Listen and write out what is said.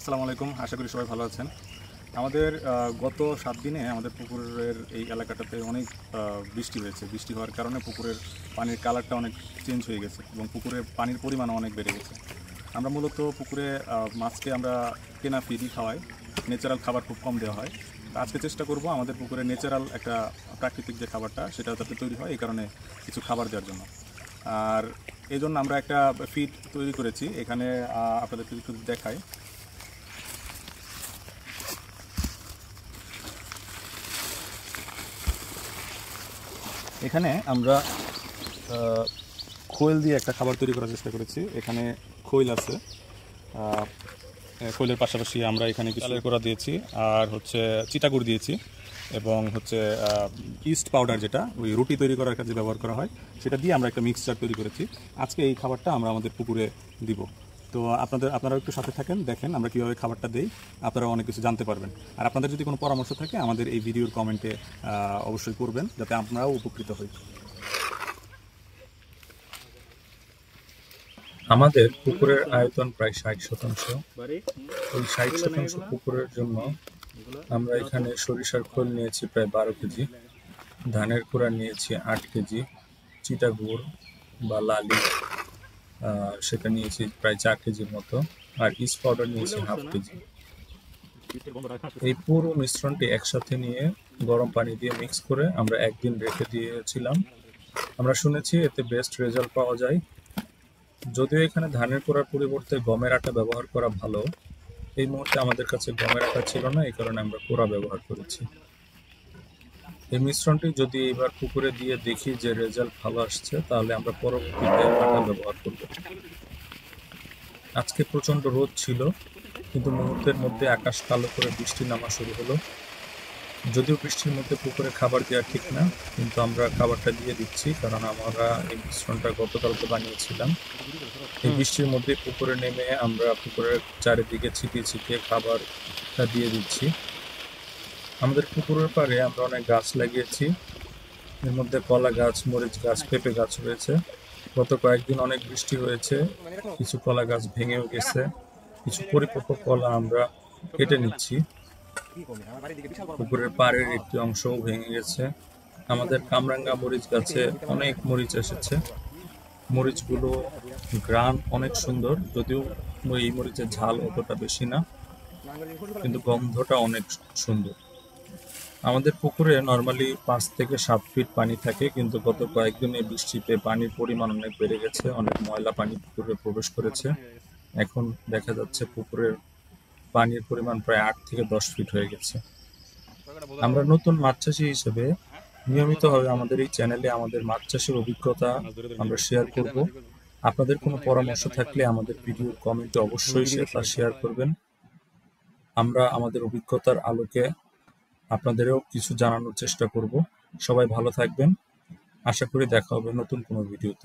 আসসালামু আলাইকুম। আশা করি সবাই ভালো আছেন। আমাদের গত 7 দিনে আমাদের পুকুরের এই এলাকাটাতে অনেক বৃষ্টি হয়েছে। বৃষ্টি হওয়ার কারণে পুকুরের পানির কালারটা অনেক চেঞ্জ হয়ে গেছে এবং পুকুরে পানির পরিমাণও অনেক বেড়ে গেছে। আমরা মূলত পুকুরে মাছকে আমরা কেনা ফিডই খাওয়াই, ন্যাচারাল খাবার খুব কম দেওয়া হয়। আজকে চেষ্টা করব আমাদের পুকুরে ন্যাচারাল একটা প্রাকৃতিক যে খাবারটা সেটা যাতে তৈরি হয়, এই কারণে কিছু খাবার দেওয়ার জন্য। আর এই জন্য আমরা একটা ফিড তৈরি করেছি। এখানে আপনাদেরকে একটু দেখাই। এখানে আমরা খৈল দিয়ে একটা খাবার তৈরি করার চেষ্টা করেছি। এখানে খৈল আছে, খৈলের পাশাপাশি আমরা এখানে কিছু চালের গুঁড়া দিয়েছি, আর হচ্ছে চিটাগুড় দিয়েছি, এবং হচ্ছে ইস্ট পাউডার, যেটা ওই রুটি তৈরি করার কাজে ব্যবহার করা হয়, সেটা দিয়ে আমরা একটা মিক্সচার তৈরি করেছি। আজকে এই খাবারটা আমরা আমাদের পুকুরে দিব। তো আপনারা একটু সাথে থাকেন, দেখেন আমরা কীভাবে খাবারটা দেই, আপনারা অনেক কিছু জানতে পারবেন। আর আপনাদের যদি কোনো পরামর্শ থাকে আমাদের এই ভিডিওর কমেন্টে অবশ্যই করবেন, যাতে আমরাও উপকৃত হই। আমাদের পুকুরের আয়তন প্রায় 60%। ওই 60% পুকুরের জন্য আমরা এখানে সরিষার খোল নিয়েছি প্রায় 12 কেজি, ধানের কুড়া নিয়েছি 8 কেজি, চিটাগুড় বা লালি সেটা নিয়েছি প্রায় 4 কেজির মতো, আর ইস্ট পাউডার নিয়েছি হাফ কেজি। এই পুরো মিশ্রণটি একসাথে নিয়ে গরম পানি দিয়ে মিক্স করে আমরা একদিন রেখে দিয়েছিলাম। আমরা শুনেছি এতে বেস্ট রেজাল্ট পাওয়া যায়। যদিও এখানে ধানের কুড়ার পরিবর্তে গমের আটা ব্যবহার করা ভালো, এই মুহূর্তে আমাদের কাছে গমের আটা ছিল না, এই কারণে আমরা কুড়া ব্যবহার করেছি। এই মিশ্রণটি যদি এবার পুকুরে দিয়ে দেখি যে রেজাল্ট ভালো আসছে, তাহলে আমরা পরবর্তীতে আটা ব্যবহার করব। আজকে প্রচন্ড রোদ ছিল, কিন্তু মুহূর্তের মধ্যে আকাশ কালো করে বৃষ্টি নামা শুরু হলো। যদিও বৃষ্টির মধ্যে পুকুরে খাবার দেওয়া ঠিক না, কিন্তু আমরা খাবারটা দিয়ে দিচ্ছি, কারণ আমরা এই মিশ্রণটা গতকালকে বানিয়েছিলাম। এই বৃষ্টির মধ্যে পুকুরে নেমে আমরা পুকুরের চারিদিকে ছিটিয়ে ছিটিয়ে খাবারটা দিয়ে দিচ্ছি। আমাদের পুকুরের পাড়ে আমরা অনেক গাছ লাগিয়েছি, এর মধ্যে কলা গাছ, মরিচ গাছ, পেঁপে গাছ রয়েছে। গত কয়েকদিন অনেক বৃষ্টি হয়েছে, কিছু কলা গাছ ভেঙেও গেছে, কিছু পরিপক্ক কলা আমরা কেটে নিচ্ছি। পুকুরের পাড়ের একটি অংশও ভেঙে গেছে। আমাদের কামরাঙ্গা মরিচ গাছে অনেক মরিচ এসেছে। মরিচগুলো গ্রান অনেক সুন্দর, যদিও এই মরিচের ঝাল অতটা বেশি না, কিন্তু গন্ধটা অনেক সুন্দর। আমাদের পুকুরে নর্মালি 5 থেকে 7 ফিট পানি থাকে, কিন্তু গত কয়েকদিনে বৃষ্টিতে পানির পরিমাণ অনেক বেড়ে গেছে, অনেক ময়লা পানি পুকুরে প্রবেশ করেছে। এখন দেখা যাচ্ছে পুকুরের পানির পরিমাণ প্রায় 8 থেকে 10 ফিট হয়ে গেছে। আমরা নতুন মাছ চাষি হিসেবে নিয়মিতভাবে আমাদের এই চ্যানেলে আমাদের মাছ চাষের অভিজ্ঞতা আমরা শেয়ার করব। আপনাদের কোনো পরামর্শ থাকলে আমাদের ভিডিওর কমেন্টে অবশ্যই তা শেয়ার করবেন। আমরা আমাদের অভিজ্ঞতার আলোকে আপনাদেরও কিছু জানানোর চেষ্টা করব। সবাই ভালো থাকবেন। আশা করি দেখা হবে নতুন কোনো ভিডিওতে।